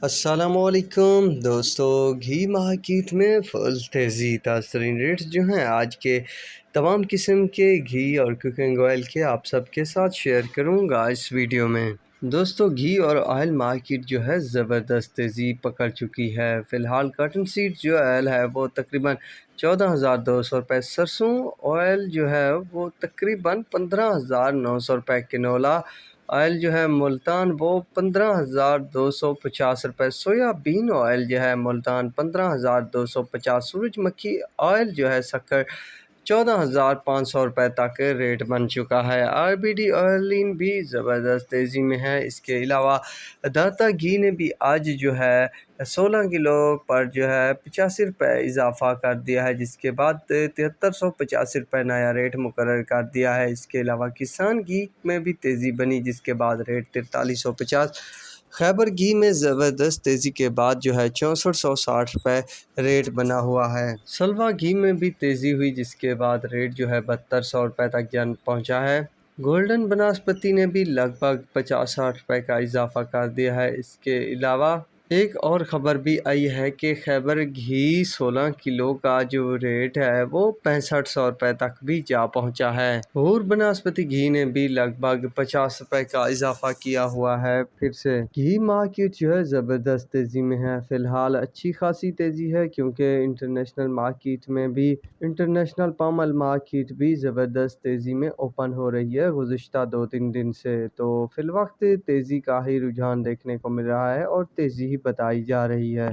السلام علیکم دوستو، گھی مارکیٹ میں فل تیزی تاثرین ریٹس جو ہیں آج کے تمام قسم کے گھی اور کوکنگ آئل کے آپ سب کے ساتھ شیئر کروں گا اس ویڈیو میں۔ دوستو، گھی اور آئل مارکیٹ جو ہے زبردست تیزی پکڑ چکی ہے۔ فی الحال کاٹن سیڈ جو آئل ہے وہ تقریباً 14,200 روپے، سرسوں آئل جو ہے وہ تقریباً 15,900 روپے کنولا آئل جو ہے ملتان وہ 15,250 روپے، سویا بین آئل جو ہے ملتان 15,250، سورج مکھی آئل جو ہے سکر 14,500 روپے تک ریٹ بن چکا ہے۔ RBD آئلین بھی زبردست تیزی میں ہے۔ اس کے علاوہ داتا گھی نے بھی آج جو ہے 16 کلو پر جو ہے 85 روپے اضافہ کر دیا ہے، جس کے بعد 7385 روپے نیا ریٹ مقرر کر دیا ہے۔ اس کے علاوہ کسان گھی میں بھی تیزی بنی، جس کے بعد ریٹ 4350۔ خیبر گھی میں زبردست تیزی کے بعد جو ہے 6460 روپے ریٹ بنا ہوا ہے۔ سلوا گھی میں بھی تیزی ہوئی، جس کے بعد ریٹ جو ہے 7200 روپے تک جان پہنچا ہے۔ گولڈن بناسپتی نے بھی لگ بھگ 50-60 روپے کا اضافہ کر دیا ہے۔ اس کے علاوہ ایک اور خبر بھی آئی ہے کہ خیبر گھی 16 کلو کا جو ریٹ ہے وہ 6500 روپے تک بھی جا پہنچا ہے۔ اور بناسپتی گھی نے بھی لگ بھگ 50 روپے کا اضافہ کیا ہوا ہے۔ پھر سے گھی مارکیٹ جو ہے زبردست تیزی میں ہے۔ فی الحال اچھی خاصی تیزی ہے، کیونکہ انٹرنیشنل مارکیٹ میں بھی انٹرنیشنل پام آئل مارکیٹ بھی زبردست تیزی میں اوپن ہو رہی ہے گزشتہ 2-3 دن سے۔ تو فی الوقت تیزی کا ہی رجحان دیکھنے کو مل رہا ہے اور تیزی ہی بتائی جا رہی ہے۔